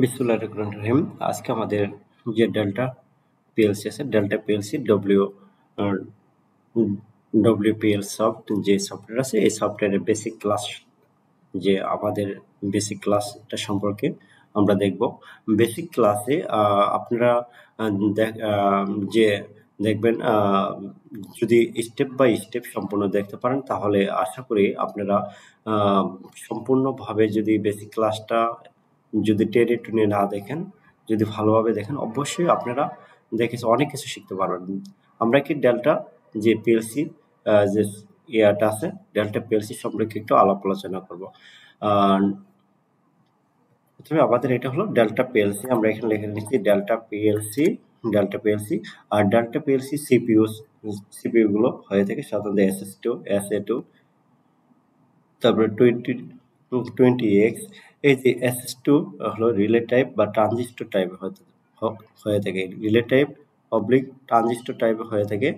বিসমিল্লাহির রহমানির রহিম। আজকে আমাদের যে ডেল্টা পিএলসি আছে, ডেল্টা পিএলসি ডব্লিউপিএল সফট যে সফটওয়্যার আছে, এই সফটওয়্যারের বেসিক ক্লাস, যে আমাদের বেসিক ক্লাসটা সম্পর্কে আমরা দেখব। বেসিক ক্লাসে আপনারা যে দেখবেন, যদি স্টেপ বাই স্টেপ সম্পূর্ণ দেখতে পারেন তাহলে আশা করি আপনারা সম্পূর্ণভাবে, যদি বেসিক ক্লাসটা যদি টেনে টুনে না দেখেন, যদি ভালোভাবে দেখেন, অবশ্যই আপনারা দেখে অনেক কিছু শিখতে পারবেন। আমরা কি ডেল্টা যে পিএলসি যে ইয়াটা আছে, ডেল্টা পিএলসি সম্পর্কে একটু আলাপ আলোচনা করব। প্রথমে আমাদের এটা হলো ডেল্টা পিএলসি। আমরা এখানে লিখে নিচ্ছি ডেল্টা পিএলসি। আর ডেল্টা পিএলসি সিপিইউ গুলো হয়ে থাকে সাধারণত SS2, SA2, তারপরে 20X। এই যে SS2 হলো রিলে টাইপ বা ট্রানজিস্টর টাইপ হয়ে থাকে, relay type oblique transistor type হয়ে থাকে।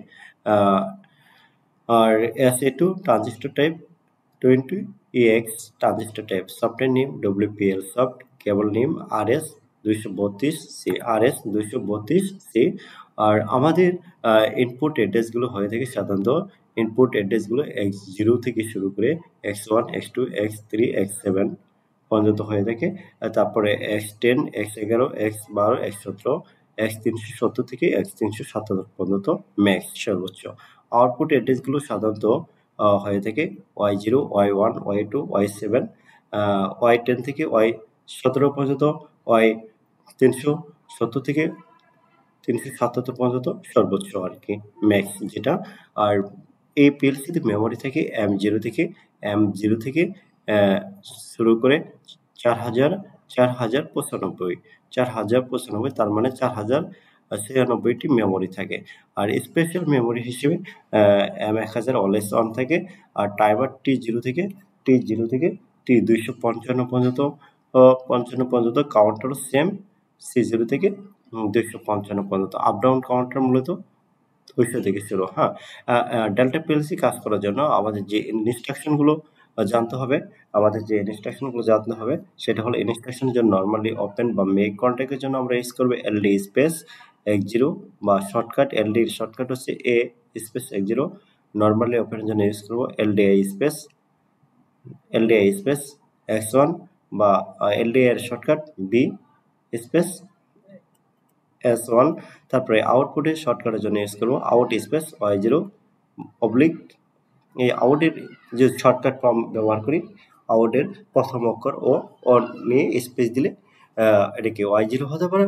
আর SA2 transistor type, 20EX transistor type. Software name WPL soft, cable name RS232C, RS232C। আর আমাদের ইনপুট অ্যাড্রেসগুলো হয়ে থাকে সাধারণত, ইনপুট অ্যাড্রেসগুলো X0 থেকে শুরু করে X1, X2, X3, X7 পর্যন্ত হয়ে থাকে। তারপরে X10, X11, X12, X17, X370 থেকে X377 পর্যন্ত ম্যাক্স সর্বোচ্চ। আউটপুট অ্যাড্রেসগুলো সাধারণত হয়ে থাকে Y0, Y1, Y2, Y7, Y10 থেকে Y17 পর্যন্ত, Y370 থেকে 377 পর্যন্ত সর্বোচ্চ আর কি, ম্যাক্স যেটা। আর এই পিএলসিতে মেমোরি থাকে M0 থেকে শুরু করে 4095, তার মানে 4096টি মেমোরি থাকে। আর স্পেশাল মেমোরি হিসেবে M1000 অলওয়েজ অন থাকে। আর টাইমার T0 থেকে T255 পর্যন্ত কাউন্টারও সেম, C0 থেকে 255 পর্যন্ত। আপ ডাউন কাউন্টার মূলত 200 থেকে শুরু। হ্যাঁ, ডেল্টা পিএলসি কাজ করার জন্য আমাদের যে ইনস্ট্রাকশনগুলো জানতে হবে, সেটা হলো ইনস্ট্রাকশনের জন্য নর্মালি ওপেন বা মেক কন্ট্যাক্টের জন্য আমরা ইউজ করবো LD স্পেস X0, বা শর্টকাট LD এর শর্টকাট হচ্ছে A স্পেস X0। নর্মালি ওপেনের জন্য ইউজ করবো LDI স্পেস X1, বা LDI এর শর্টকাট B স্পেস S1। তারপরে আউটপুটের শর্টকাটের জন্য ইউজ করবো আউট স্পেস Y0 অবলিক। এই আউটের যে শর্টকাট ফর্ম ব্যবহার করি, আউটের প্রথম অক্ষর ও নিয়ে স্পেস দিলে এটাকে Y0 হতে পারে।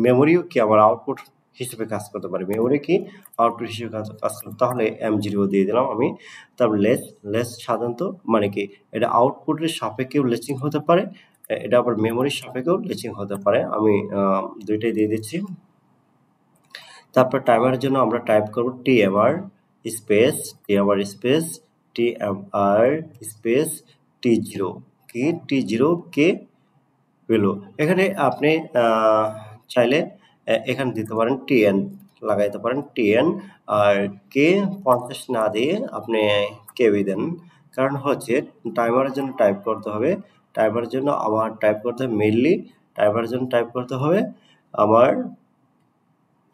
মেমোরিও কি আমার আউটপুট হিসেবে কাজ করতে পারে, মেমোরি কি আউটপুট হিসেবে কাজ করতে, তাহলে M0 দিয়ে দিলাম আমি। তারপর লেস সাধারণত মানে কি, এটা আউটপুটের সাপেক্ষেও লেচিং হতে পারে, এটা আবার মেমোরির সাপেক্ষেও লেচিং হতে পারে। আমি দুইটাই দিয়ে দিচ্ছি। তারপর টাইমারের জন্য আমরা টাইপ করব TMR স্পেস T0 কি T0 কে ভ্যালু। এখানে আপনি চাইলে এখানে দিতে পারেন TN, লাগাইতে পারেন TN। আর কে 50 না দিয়ে আপনি কেবি দেন, কারণ হচ্ছে টাইমারের জন্য টাইপ করতে হবে, টাইমারের জন্য আমার টাইপ করতে হবে মেইনলি, টাইমারের জন্য টাইপ করতে হবে আমার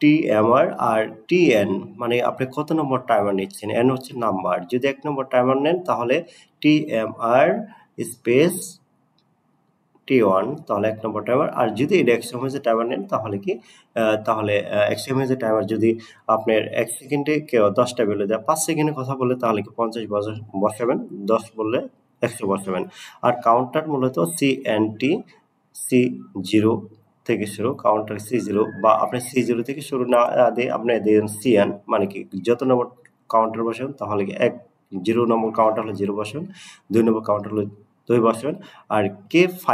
TMR আর TN, মানে আপনি কত নম্বর টাইমার নিচ্ছেন, N হচ্ছে নাম্বার। যদি 1 নম্বর টাইমার নেন তাহলে TMR স্পেস T1, তাহলে 1 নম্বর টাইমার। আর যদি এটা 100 mAh টাইমার নেন তাহলে কি, তাহলে 100 mAh টাইমার যদি আপনার 1 সেকেন্ডে কেউ 10টা ভ্যালু দেয়, 5 সেকেন্ডে কথা বলে তাহলে কি 50 বসাবেন, 10 বললে 100 বসাবেন। আর কাউন্টার মূলত CNT C0 থেকে শুরু, কাউন্টার C0, বা আপনি C0 থেকে শুরু না দিয়ে আপনি দেন CN, মানে কি যত নম্বর কাউন্টার বসাবেন তাহলে কি 0 নম্বর কাউন্টার হলে 0 বসাবেন, 2 নম্বর কাউন্টার হলে 2 বসাবেন। আর K5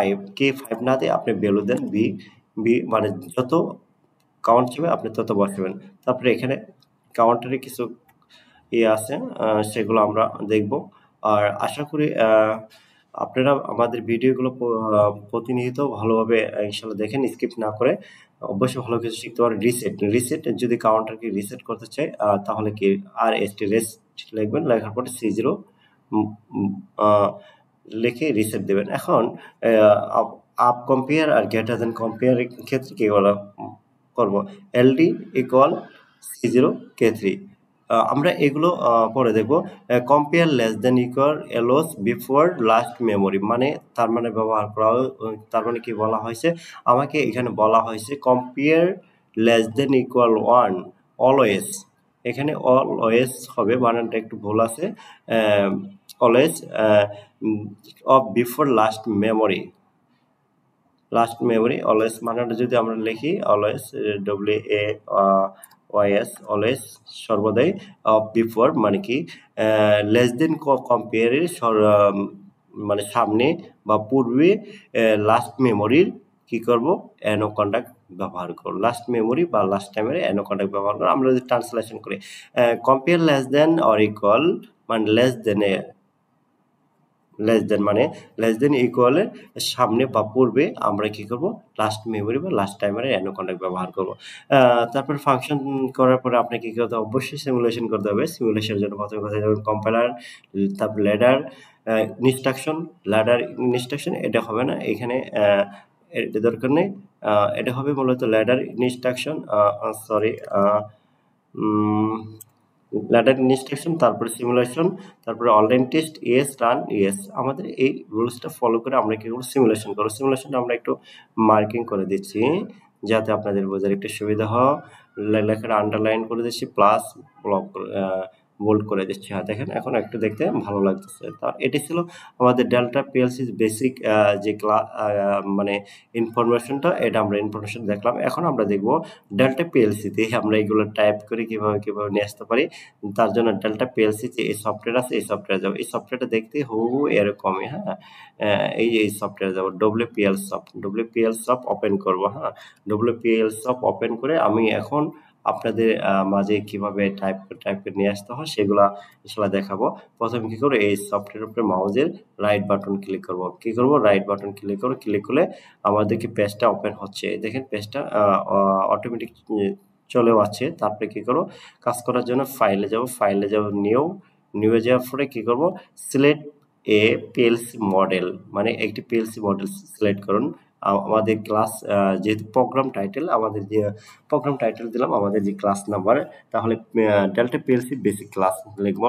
না দিয়ে আপনি ভ্যালু দেন বি, মানে যত কাউন্ট যাবে আপনি তত বসাবেন। তারপরে এখানে কাউন্টারে কিছু আছে, সেগুলো আমরা দেখব। আর আশা করি আপনারা আমাদের ভিডিওগুলো প্রতিনিয়ত ভালোভাবে ইনশাআল্লাহ দেখেন, স্কিপ না করে। অবশ্যই ভালো কিছু শিখতে পারেন। রিসেট যদি কাউন্টারকে রিসেট করতে চাই তাহলে কি RST রেস্ট লিখবেন, লেখার পরে C0 লিখে রিসেট দেবেন। এখন আপ কম্পেয়ার আর গ্রেটার দেন কম্পেয়ার ক্ষেত্রে কি করব এলডি ইকুয়াল C0 K3 আমরা এগুলো পরে দেখব কম্পেয়ার লেস দেন ইকুয়াল এলোস বিফোর লাস্ট মেমোরি মানে তার মানে ব্যবহার করা তার মানে কি বলা হয়েছে আমাকে এখানে বলা হয়েছে compare less than equal 1 always এখানে অলওয়েজ হবে বানানটা একটু ভুল আছে always of before last memory always মানেটা যদি আমরা লিখি অলওয়েজ WAYS অলওয়েজ সর্বদাই অফ বিফোর মানে কি লেস দেন কম্পেয়ারের মানে সামনে বা পূর্বে লাস্ট মেমোরির কি করব অ্যানো কন্ডাক্ট ব্যবহার করব লাস্ট মেমোরি বা লাস্ট টাইমের অ্যানো কন্ডাক্ট ব্যবহার করব আমরা যদি ট্রান্সলেশন করি compare less than or equal মানে লেস দেন মানে লেস দেন ইকুয়ালের সামনে বা পূর্বে আমরা কি করব লাস্ট মেমোরি বা লাস্ট টাইমারের অ্যানো কন্ডাক্ট ব্যবহার করব তারপর ফাংশন করার পরে আপনাকে কি করতে হবে অবশ্যই সিমুলেশন করতে হবে সিমুলেশনের জন্য প্রথমে কথা যাবে কম্পাইলার তারপর ল্যাডার ইনস্ট্রাকশন এটা হবে না এখানে এটা দরকার নেই এটা হবে মূলত ল্যাডার ইনস্ট্রাকশন ল্যাডার ইনস্ট্রাকশন তারপরে সিমুলেশন তারপরে অনলাইন টেস্ট রান আমাদের এই রুলসটা ফলো করে আমরা কি করব সিমুলেশন করব সিমুলেশনটা আমরা একটু মার্কিং করে দিচ্ছি যাতে আপনাদের বোঝার একটু সুবিধা হয় লেখাটা আন্ডারলাইন করে দিচ্ছি প্লাস ব্লক বোল্ড করে দিচ্ছি হ্যাঁ দেখেন এখন একটু দেখতে ভালো লাগতেছে তার এটি ছিল আমাদের ডেল্টা পিএলসি বেসিক যে মানে ইনফরমেশনটা এটা আমরা ইনফরমেশন দেখলাম এখন আমরা দেখব ডেল্টা পিএলসিতে আমরা এগুলো টাইপ করে কিভাবে নিয়ে আসতে পারি তার জন্য ডেল্টা পিএলসি যে এই সফটওয়্যার আছে এই সফটওয়্যার যাবো এই সফটওয়্যারটা দেখতে হুবহু এরকমই হ্যাঁ এই যে এই সফটওয়্যার যাবো WPL সফট ওপেন করব হ্যাঁ WPL সফট ওপেন করে আমি এখন আপনাদের মাঝে কিভাবে টাইপ করে নিয়ে আসতে হয় সেগুলা ইনশাআল্লাহ দেখাবো প্রথমে কি করব এই সফটওয়্যার উপরে মাউসের রাইট বাটন ক্লিক করব কি করব রাইট বাটন ক্লিক করলে আমাদেরকে পেজটা ওপেন হচ্ছে দেখেন পেজটা অটোমেটিক চলেও আছে তারপরে কি করব কাজ করার জন্য ফাইলে যাব নিউ যাওয়ার পরে কি করব সিলেক্ট এ পিএলসি মডেল মানে একটি পিএলসি মডেল সিলেক্ট করুন আমাদের ক্লাস যেহেতু প্রোগ্রাম টাইটেল আমাদের যে প্রোগ্রাম টাইটেল দিলাম আমাদের যে ক্লাস নাম্বার তাহলে ডেল্টা পিএলসি বেসিক ক্লাস লিখব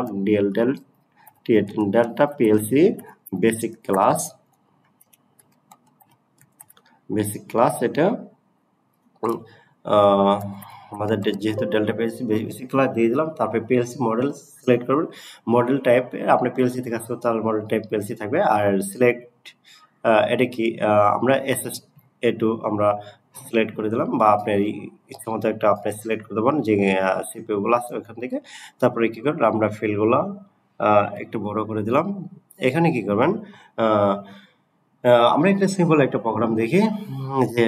ডেল্টা পিএলসি বেসিক ক্লাস এটা আমাদের যেহেতু ডেল্টা পিএলসি বেসিক ক্লাস দিয়ে দিলাম তারপরে পিএলসি মডেল সিলেক্ট করুন মডেল টাইপ আপনি পিএলসি থেকে আসতে তাহলে মডেল টাইপ পিএলসি থাকবে আর সিলেক্ট এটা কি আমরা SS2 আমরা সিলেক্ট করে দিলাম বা আপনার ইচ্ছা মতো একটা আপনি সিলেক্ট করে দেবেন যে সিপিইউ গুলো আছে ওখান থেকে তারপরে কি করবেন আমরা ফিল্ডগুলো একটু বড় করে দিলাম এখানে কি করবেন আমরা একটা সিম্পল একটা প্রোগ্রাম দেখি যে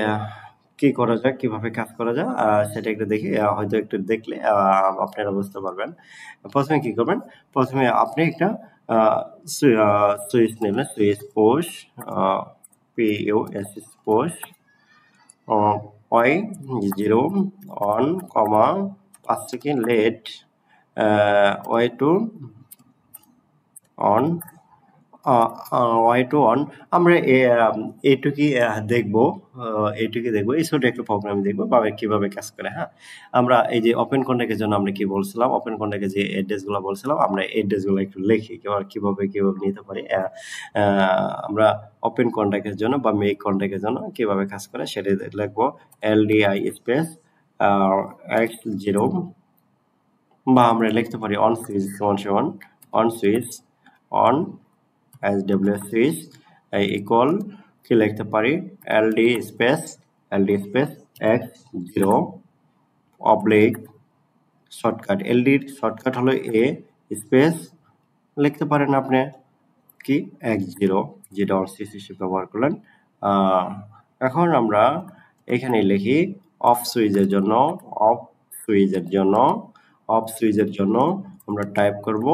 কি করা যায় কিভাবে কাজ করা যায় সেটা একটু দেখি হয়তো একটু দেখলে আপনারা বুঝতে পারবেন প্রথমে কি করবেন প্রথমে আপনি একটা সুইচ নেবেন switch post PUS post Y0 on comma 5 second late Y2 on Y2 on আমরা এইটুকি দেখবো এই ছোট একটা প্রোগ্রাম দেখবো বা কিভাবে কাজ করে হ্যাঁ আমরা এই যে ওপেন কন্ট্যাক্টের জন্য আমরা কি বলছিলাম ওপেন কন্ট্যাক্টে যে অ্যাড্রেসগুলো বলছিলাম আমরা অ্যাড্রেসগুলো একটু লিখি কিভাবে নিতে পারি আমরা ওপেন কন্ট্যাক্টের জন্য বা মেক কন্ট্যাক্টের জন্য কিভাবে কাজ করে সেটা লিখবো LDI স্পেস X0 বা আমরা লিখতে পারি on switch on switch on SWS switch equal কি লিখতে পারি LD space X0 oblique shortcut LD shortcut হলো A স্পেস লিখতে পারেন আপনি কি X0 যেটা অন সুইচ হিসেবে ব্যবহার করলেন এখন আমরা এখানে লিখি অফ সুইচের জন্য আমরা টাইপ করব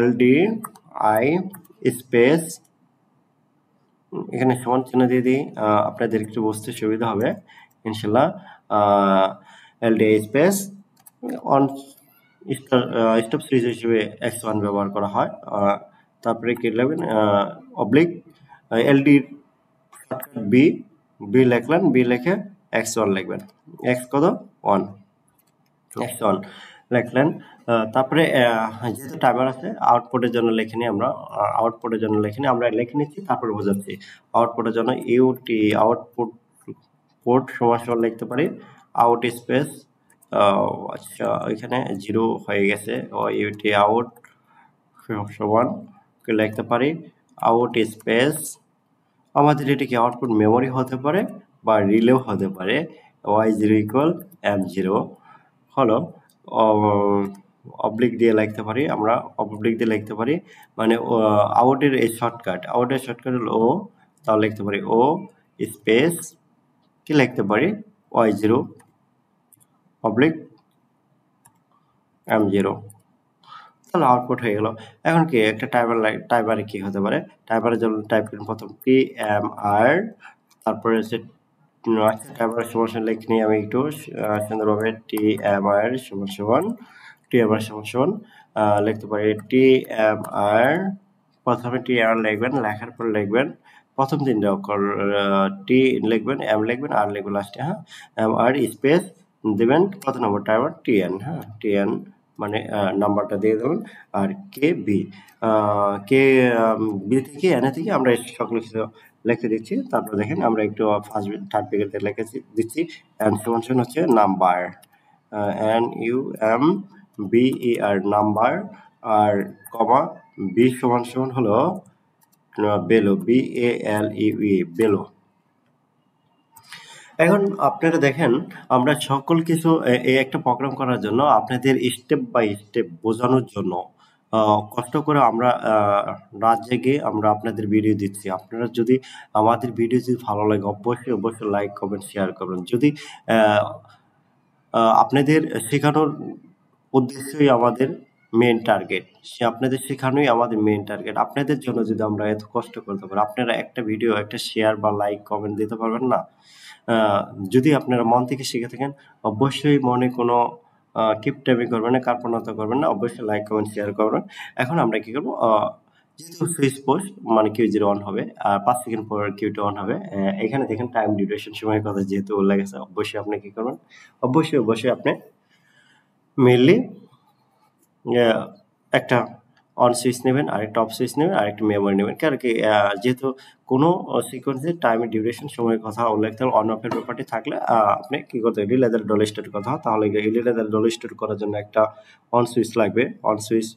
LDI স্পেস এখানে সমান চিহ্ন দিয়ে দিই আপনাদের একটু বুঝতে সুবিধা হবে ইনশাআল্লাহ LDI space on stop switch হিসেবে X1 ব্যবহার করা হয় তারপরে কি লিখবেন oblique LD shortcut B, B লিখলেন, বি লিখে x1 লিখবেন, x কত 1, x1 লিখলেন। তারপরে যেহেতু টাইমার আছে আউটপুটের জন্য লিখে নিই আমরা, আউটপুটের জন্য লিখে নিই আমরা, লিখে নিচ্ছি তারপরে বোঝাচ্ছি। আউটপুটের জন্য ইউটি আউটপুট পোর্ট সমান লিখতে পারি আউট স্পেস, আচ্ছা এখানে 0 হয়ে গেছে, ইউটি আউট সমান লিখতে পারি আউট স্পেস, আমাদের এটা কি আউটপুট মেমোরি হতে পারে বা রিলেও হতে পারে, y0 ইকুয়াল m0 হলো অবলিক দিয়ে লিখতে পারি আমরা, অবলিক দিয়ে লিখতে পারি মানে আউটের এই শর্টকাট, আউটের শর্টকাট হলো ও, তাহলে লিখতে পারি ও স্পেস কি লিখতে পারি y0 অবলিক m0, তাহলে আউটপুট হয়ে গেল। এখন কি একটা টাইমারে কি হতে পারে, টাইমারের জন্য টাইপ করুন প্রথম TMR, তারপরে হচ্ছে টাইমার সমান লিখে নিই আমি একটু সুন্দরভাবে, TMR সমান লিখতে পারি TMR, প্রথমে TMR লিখবেন, লেখার পর লিখবেন প্রথম তিনটা অক্ষর, টি লিখবেন, এম লিখবেন, আর লিখবেন লাস্টে, হ্যাঁ MR স্পেস দেবেন কত নম্বর টাইমার TN, হ্যাঁ TN মানে নাম্বারটা দিয়ে দেবেন, আর কে বি থেকে এন থেকে আমরা সকল কিছু লিখে দিচ্ছি। তারপর দেখেন আমরা একটু ফার্স্ট থার্ড ব্র্যাকেটে লিখে দিচ্ছি এন সমান হচ্ছে নাম্বার, NUMBER নাম্বার, আর কমা বি সমান হলো বেলো, BALEE বেলো। এখন আপনারা দেখেন আমরা সকল কিছু এই একটা প্রোগ্রাম করার জন্য আপনাদের স্টেপ বাই স্টেপ বোঝানোর জন্য কষ্ট করে আমরা রাত জেগে আমরা আপনাদের ভিডিও দিচ্ছি। আপনারা যদি আমাদের ভিডিও যদি ভালো লাগে অবশ্যই লাইক কমেন্ট শেয়ার করবেন। যদি আপনাদের শেখানোর উদ্দেশ্যই আমাদের মেন টার্গেট, আপনাদের শেখানোই আমাদের মেন টার্গেট। আপনাদের জন্য যদি আমরা এত কষ্ট করতে পারি, আপনারা একটা ভিডিও একটা শেয়ার বা লাইক কমেন্ট দিতে পারবেন না? যদি আপনারা মন থেকে শিখে থাকেন অবশ্যই মনে কোনো কিপটামি করবেন না, কার্পণ্যতা করবেন না, অবশ্যই লাইক কমেন্ট শেয়ার করবেন। এখন আমরা কি করবো, যেহেতু সুইচ পোস্ট মানে Q0 অন হবে আর 5 সেকেন্ড পর Q2 অন হবে, এখানে দেখেন টাইম ডিউরেশন সময়ের কথা যেহেতু উল্লেখ আছে, অবশ্যই আপনি কি করবেন, অবশ্যই আপনি মেইনলি একটা অন সুইচ নেবেন, আরেকটা অফ সুইচ নেবেন, আরেকটা মেমোরি নেবেন। কারণ কি যেহেতু কোনো সিকোয়েন্সের টাইমের ডিউরেশন সময়ের কথা উল্লেখ থাকলে অন অফের ব্যাপারটি থাকলে আপনি কি করতে হবে, রিলে ডল স্টোর কথা, তাহলে রিলে ডল স্টোর করার জন্য একটা অন সুইচ লাগবে, অন সুইচ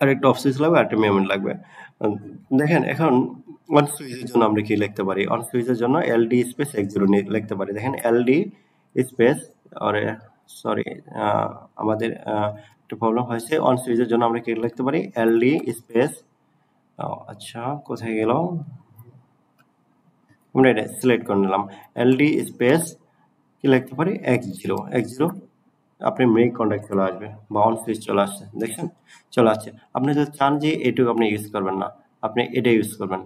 আরেকটা অফ সুইচ লাগবে, আরেকটা মেমোরি লাগবে। দেখেন এখন অন সুইচের জন্য আমরা কি লিখতে পারি, অন সুইচের জন্য LD স্পেস x0 লিখতে পারি। দেখেন LD স্পেস, আরে সরি আমাদের একটু প্রবলেম হয়েছে, অন সুইচের জন্য আমরা কি লিখতে পারি LD স্পেস, আচ্ছা কোথায় গেল, আমরা এটা সিলেক্ট করে নিলাম, LD স্পেস কি লিখতে পারি x0, আপনি মেক কন্ট্যাক্ট চলে আসবে বা অন সুইচ চলে আসছে, দেখছেন চলে আসছে। আপনি যদি চান যে এটুকু আপনি ইউজ করবেন না, আপনি এটা ইউজ করবেন,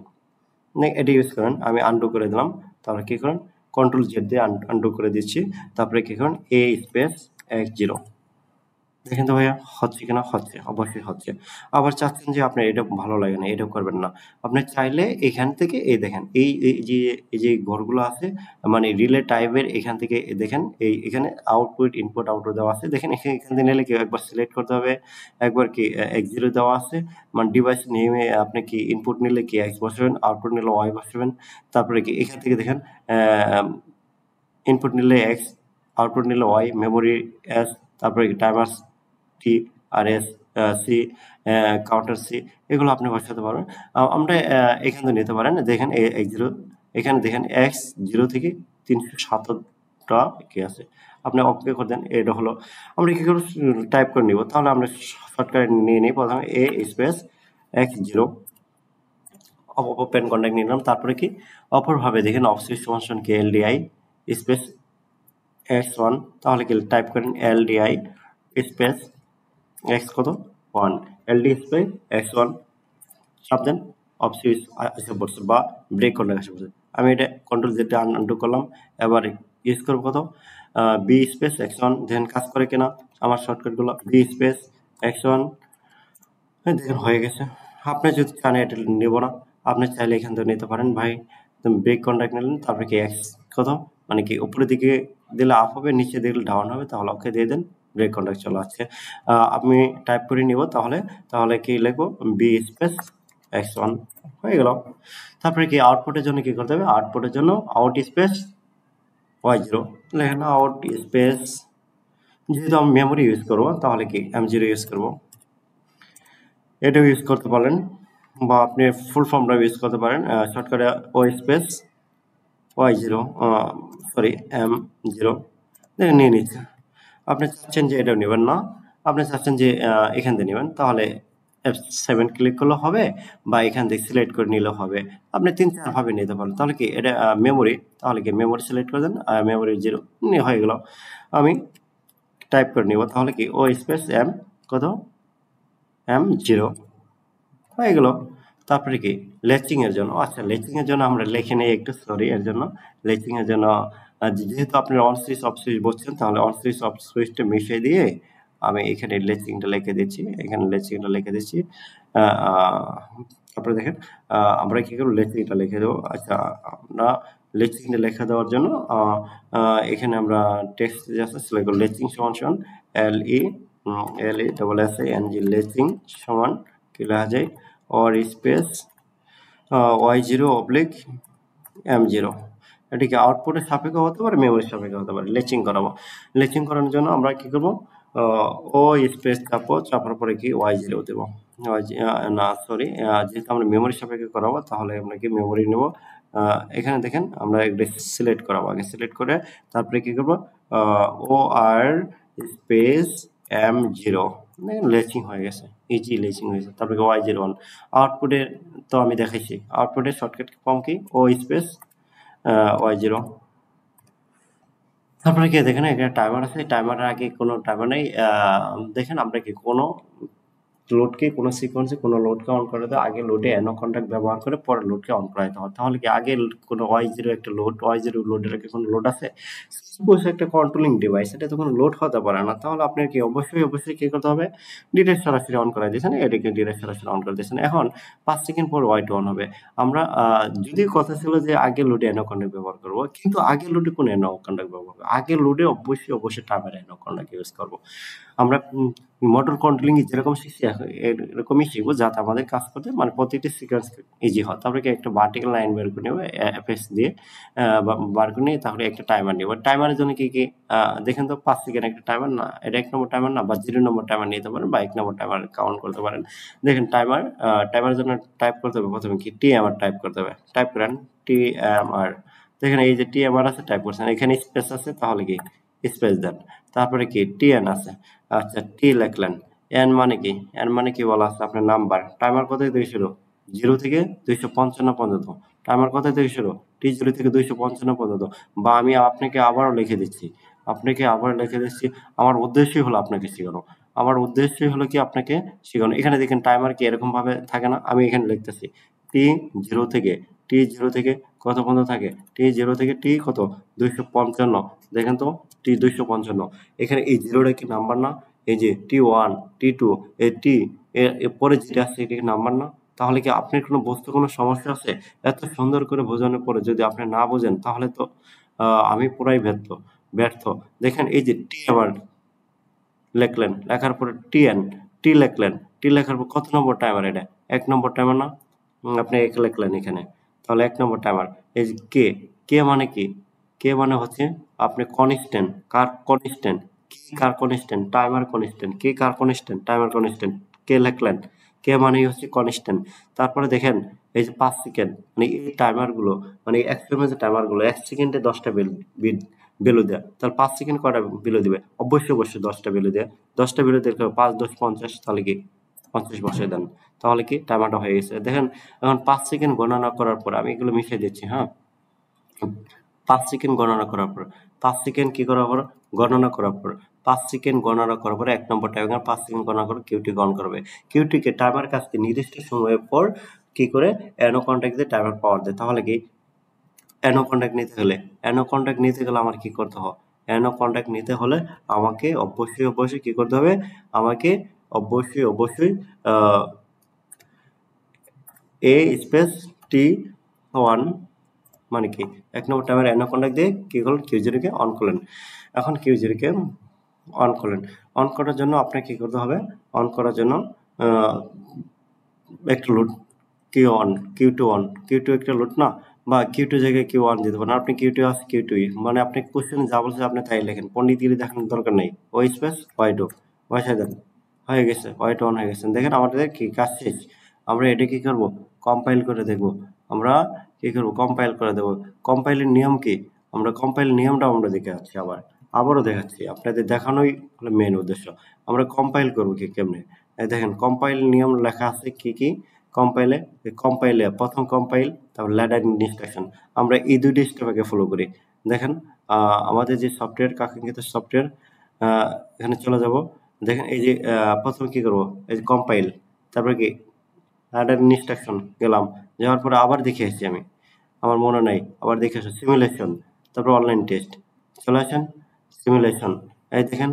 এটা ইউজ করেন, আমি আনডু করে দিলাম, তাহলে কি করেন কন্ট্রোল জেড দিয়ে আনডু করে দিচ্ছি, তারপরে কি করেন A স্পেস x0, দেখেন তো ভাইয়া হচ্ছে কিনা, হচ্ছে, অবশ্যই হচ্ছে। আবার চাচ্ছেন যে আপনার এটা ভালো লাগে না, এটা করবেন না, আপনি চাইলে এখান থেকে এই দেখেন এই যে ঘরগুলো আছে মানে রিলে টাইপের, এখান থেকে দেখেন এখানে আউটপুট ইনপুট আউটপুট দেওয়া আছে, দেখেন এখান থেকে নিলে কি একবার সিলেক্ট করতে হবে, একবার কি x0 দেওয়া আছে, মানে ডিভাইস নেমে আপনি কি ইনপুট নিলে কি x বসাবেন, আউটপুট নিলে y বসাবেন, তারপরে কি এখান থেকে দেখেন ইনপুট নিলে x, আউটপুট নিলে y, মেমোরি s, তারপরে টাইমার টি, আর এস সি, কাউন্টার সি, এগুলো আপনি বসাতে পারবেন। আমরা এখান থেকে নিতে পারেন, দেখেন x0, এখানে দেখেন x0 থেকে 307টা কি আছে, আপনি ওকে করে দেন, এটা হলো আমরা কি করে টাইপ করে নিব, তাহলে আমরা শর্টকাট নিয়ে নিই, প্রথমে A space x0 open contact নিলাম, তারপরে কি অপরভাবে দেখেন অফ সুইচ সমান কি LDI স্পেস x1, তাহলে কি টাইপ করেন LDI স্পেস x কত 1, LD স্পেস x1 চাপ দেন, অফ সুইচ এসে পড়ছে বা ব্রেক কন্ট্যাক্ট এসে পড়ছে। আমি এটা কন্ট্রোল জেড আনডু করলাম, এবার ইউজ করবো কত B স্পেস x1, দেখেন কাজ করে কিনা আমার শর্টকাটগুলো, B স্পেস x1, দেখেন হয়ে গেছে। আপনি যদি চান এটা নেব না, আপনি চাইলে এখান থেকে নিতে পারেন ভাই, ব্রেক কন্ট্যাক্ট নিলেন, তারপরে কি এক্স কত মানে কি উপরের দিকে দিলে আপ হবে, নিচে দিলে ডাউন হবে, তাহলে ওকে দিয়ে দেন, ব্রেক কন্ট্যাক্ট চলে আসছে। আমি টাইপ করে নিব, তাহলে কি লিখবো, বি স্পেস x1 হয়ে গেল। তারপরে কি আউটপুটের জন্য কি করতে হবে, আউটপুটের জন্য আউট স্পেস y0 লেখেন, আউট স্পেস, যেহেতু আমি মেমোরি ইউজ করবো তাহলে কি m0 ইউজ করবো, এটাও ইউজ করতে পারেন, বা আপনি ফুল ফর্মটা ইউজ করতে পারেন, শর্টকাটে ও স্পেস y0 সরি m0 দেখে নিয়ে নিচ্ছে। আপনি চাচ্ছেন যে এটাও নেবেন না, আপনি চাচ্ছেন যে এখান থেকে নেবেন, তাহলে F7 ক্লিক করলে হবে, বা এখান থেকে সিলেক্ট করে নিলেও হবে, আপনি 3-4 ভাবে নিতে পারেন। তাহলে কি এটা মেমোরি, তাহলে কি মেমোরি সিলেক্ট করে দেন, মেমোরি 0 হয়ে গেল। আমি টাইপ করে নিব, তাহলে কি ও স্পেস m কত m0 হয়ে গেল। তারপরে কি লেচিং এর জন্য, আচ্ছা লেচিং এর জন্য আমরা লিখে নেই একটু, সরি এর জন্য, লেচিং এর জন্য যেহেতু আপনি অন সুইচ অফ সুইচ বলছেন, তাহলে অন সুইচ অফ সুইচটা মিশিয়ে দিয়ে আমি এখানে লেচিংটা লিখে দিচ্ছি, এখানে লেচিংটা লিখে দিচ্ছি। তারপরে দেখেন আমরা কি করব, লেচিংটা লিখে দেবো। আচ্ছা আমরা লেচিংটা লেখা দেওয়ার জন্য এখানে আমরা টেক্সট আছে সিলেক্ট করব, লেচিং সমান সমান LE লেচিং সমান কি লেখা যায়, or space y0 oblique m0, এটিকে আউটপুটের সাপেক্ষে হতে পারে, মেমোরির সাপেক্ষে হতে পারে। লেচিং করাবো, লেচিং করানোর জন্য আমরা কি করব, ও স্পেস চাপার পরে কি y0 দেবো, না সরি, যেহেতু আমরা মেমোরির সাপেক্ষে করাবো তাহলে আমরা কি মেমোরি নেব, এখানে দেখেন আমরা একটা সিলেক্ট করাবো, আগে সিলেক্ট করে তারপরে কি করবো, ও আর স্পেস m0 লেচিং হয়ে গেছে, ইজি লেচিং হয়েছে। তারপরে y01 আউটপুটে তো আমি দেখাইছি, আউটপুটের শর্টকাট ফর্ম কি ও স্পেস y0। তারপরে কি দেখেন এখানে টাইমার আছে, টাইমারের আগে কোনো টাইমার নেই, দেখেন আমরা কি কোনো লোডকে কোনো সিকোয়েন্সে কোনো লোডকে অন করে দেয়, আগে লোডে অ্যানো কন্ট্যাক্ট ব্যবহার করে পরে লোডকে অন করাইতে হয়। তাহলে কি আগে কোনো y0 একটা লোড, y0 লোডের আগে কোনো লোড আছে, বসে একটা কন্ট্রোলিং ডিভাইস, এটা তো কোনো লোড হতে পারে না। তাহলে আপনার কি অবশ্যই কি করতে হবে, ডিরেক্ট সরাসরি অন করাই দিয়েছেন, এটাকে ডিরেক্ট সরাসরি অন করে দিয়েছেন। এখন 5 সেকেন্ড পর y2 অন হবে। আমরা যদি কথা ছিল যে আগে লোডে অ্যানো কন্ট্যাক্ট ব্যবহার করবো, কিন্তু আগে লোডে কোন অ্যানো কন্ট্যাক্ট ব্যবহার করবো, আগে লোডে অবশ্যই টাইমার অ্যানো কন্ট্যাক্ট ইউজ করবো। আমরা মোটর কন্ট্রোলিং যেরকম শিখছি এরকমই শিখবো, যাতে আমাদের কাজ করতে মানে প্রতিটি সিকোয়েন্স ইজি হয়। তারপরে কি একটা ভার্টিক্যাল লাইন বের করে নেবো এফএস দিয়ে, বার করে নিয়ে তাহলে একটা টাইমার নেবো। টাইমারের জন্য কি দেখেন তো 5 সেকেন্ড একটা টাইমার না, এটা 1 নম্বর টাইমার না, বা 0 নম্বর টাইমার নিতে পারেন, বা 1 নম্বর টাইমার কাউন্ট করতে পারেন। দেখেন টাইমারের জন্য টাইপ করতে হবে, প্রথমে কি TMR টাইপ করতে হবে, টাইপ করেন TMR, দেখেন এই যে TMR আছে, টাইপ করছেন, এখানে স্পেস আছে, তাহলে কি স্পেস দেন। তারপরে কি TN আছে, আচ্ছা টি লিখলেন, এন মানে কি বলা আছে আপনার নাম্বার, টাইমার কোথায় থেকে শুরু, 0 থেকে 255 পর্যন্ত, টাইমার কোথায় থেকে শুরু, T0 থেকে 255 পর্যন্ত, বা আমি আপনাকে আবারও লিখে দিচ্ছি, আমার উদ্দেশ্যই হলো আপনাকে শেখানো, কি আপনাকে শেখানো। এখানে দেখেন টাইমার কি এরকম ভাবে থাকে না, আমি এখানে লিখতেছি T0 থেকে কত পর্যন্ত থাকে, T0 থেকে T কত 255, দেখেন তো T255, এখানে এই জিরোটা কি নাম্বার না, এই যে T1 T2 এই এর পরে যেটা আছে এটা কি নাম্বার না। তাহলে কি আপনার কোনো বুঝতে কোনো সমস্যা আছে, এত সুন্দর করে বোঝানোর পরে যদি আপনি না বোঝেন, তাহলে তো আমি পুরাই ব্যর্থ। দেখেন এই যে টি আবার লিখলেন, লেখার পরে টি লিখলেন, টি লেখার পর কত নম্বর টাইমার, এটা 1 নম্বর টাইমার না, আপনি এক লিখলেন এখানে, তাহলে 1 নম্বর টাইমার। এই যে কে মানে কি, কে মানে হচ্ছে আপনি কনস্ট্যান্ট, কার কনস্ট্যান্ট, টাইমার কনস্ট্যান্ট, কে কার কনস্ট্যান্ট, টাইমার কনস্ট্যান্ট, কে লিখলেন, কে মানে হচ্ছে কনস্ট্যান্ট। তারপরে দেখেন এই যে 5 সেকেন্ড, মানে এই টাইমার গুলো, মানে এক্সপেরিমেন্টের টাইমার গুলো 1 সেকেন্ডে 10টা ভ্যালু দেয়, তাহলে 5 সেকেন্ড কয়টা ভ্যালু দিবে, অবশ্যই 10টা ভ্যালু দেয়, 10টা ভ্যালু দিলে 5 10 50, তাহলে কি 50 বসিয়ে দেন, তাহলে কি টাইমারটা হয়ে গেছে। দেখেন এখন 5 সেকেন্ড গণনা করার পর আমি এগুলো মিশিয়ে দিচ্ছি, হ্যাঁ 5 সেকেন্ড গণনা করার পর, 5 সেকেন্ড কি করার পর গণনা করার পর, 5 সেকেন্ড গণনা করার পর 1 নম্বর টাইমার 5 সেকেন্ড গণনা করে কিউটি অন করবে। কিউটিকে টাইমার কাছকে নির্দিষ্ট সময়ের পর কি করে অ্যানো কন্টাক্ট দিয়ে টাইমার পাওয়ার দেয়। তাহলে কি অ্যানো কন্টাক্ট নিতে গেলে আমার কি করতে হবে, অ্যানো কন্টাক্ট নিতে হলে আমাকে অবশ্যই কি করতে হবে, আমাকে অবশ্যই এ স্পেস T1 মানে কি 1 নম্বর টাইমার এনো কন্টাক্ট দিয়ে কি করলেন Q0 কে অন করলেন। এখন Q0 কে অন করলেন। অন করার জন্য আপনাকে কি করতে হবে? অন করার জন্য একটা load Q1 Q2 on Q2 একটা লোড না, বা Q2 জায়গায় Q1 দিতে পারেন। আপনি Q2 আছে Q2 মানে আপনি কোশ্চেন যা বলছে আপনি তাই লেখেন, পণ্ডিতগিরি দেখানোর দরকার নেই। ও স্পেস Y2 বসাই দেন, হয়ে গেছে, Y2 অন হয়ে গেছে। দেখেন আমাদের কি কাজ শেষ। আমরা এটা কি করব? কম্পাইল করে দেখব। আমরা কি করব? কম্পাইল করে দেব। কম্পাইলের নিয়ম কি? আমরা কম্পাইল নিয়মটা আমরা দেখে যাচ্ছি, আবারও দেখাচ্ছি, আপনাদের দেখানোই হলো মেন উদ্দেশ্য। আমরা কম্পাইল করব কি কেমনে? এই দেখেন কম্পাইল নিয়ম লেখা আছে কি কি কম্পাইলে প্রথম কম্পাইল, তারপর ল্যাডার ইনস্ট্রাকশন। আমরা এই দুইটা স্টেপ আগে ফলো করি। দেখেন আমাদের যে সফটওয়্যার কাঙ্ক্ষিত সফটওয়্যার, এখানে চলে যাব। দেখেন এই যে প্রথমে কি করব? এই যে কম্পাইল, তারপরে কি ল্যাডার ইনস্ট্রাকশন গেলাম, যাওয়ার পরে আবার দেখে আসছি আমি, আমার মনে নাই, আবার দেখে আসো সিমুলেশন, তারপর অনলাইন টেস্ট। চলে আসেন সিমুলেশন, এই দেখেন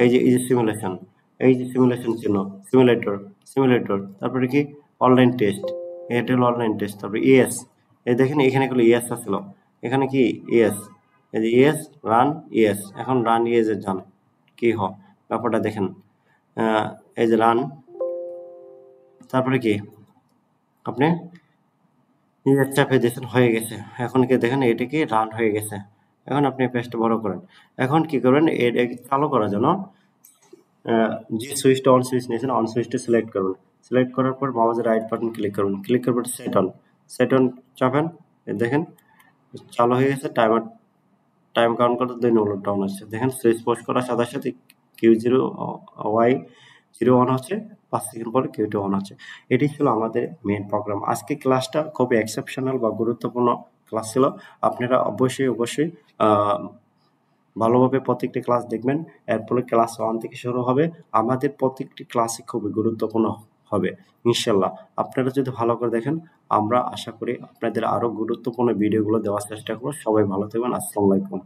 এই যে সিমুলেশন, এই যে সিমুলেশন ছিল সিমুলেটর, তারপরে কি অনলাইন টেস্ট, এটা হলো অনলাইন টেস্ট। তারপরে ইএস, এই দেখেন এখানে গুলো ইএস ছিল, এখানে কি ইএস, এই যে ইএস রান ইএস, এখন রান ইএস এর যান কি ব্যাপারটা দেখেন। এই যে রান, তারপরে কি আপনি ইএস চাপে দিয়েছেন, হয়ে গেছে। এখন কি দেখেন এটা কি রান হয়ে গেছে। এখন আপনি পেজটা বড় করেন। এখন কি করবেন? এটা চালু করার জন্য যে সুইচটা অন সুইচ নিয়েছেন, অন সুইচটা সিলেক্ট করুন। সিলেক্ট করার পর মাউসের রাইট বাটন ক্লিক করুন। ক্লিক করার পর সেট অন চাপেন। দেখেন চালু হয়ে গেছে। টাইম কাউন্ট করতে 2 নম্বর ডাউন আসছে। দেখেন সুইচ পোস্ট করার সাথে সাথে Q0 Y0 অন হচ্ছে, 5 সেকেন্ড পরে Q2 অন হচ্ছে। এটি ছিল আমাদের মেইন প্রোগ্রাম। আজকে ক্লাসটা খুবই এক্সেপশনাল বা গুরুত্বপূর্ণ ক্লাস ছিল। আপনারা অবশ্যই ভালোভাবে প্রত্যেকটি ক্লাস দেখবেন। এরপরে ক্লাস 1 থেকে শুরু হবে। আমাদের প্রত্যেকটি ক্লাসই খুবই গুরুত্বপূর্ণ হবে ইনশাল্লাহ। আপনারা যদি ভালো করে দেখেন, আমরা আশা করি আপনাদের আরো গুরুত্বপূর্ণ ভিডিওগুলো দেওয়ার চেষ্টা করব। সবাই ভালো থাকবেন। আসসালামু আলাইকুম।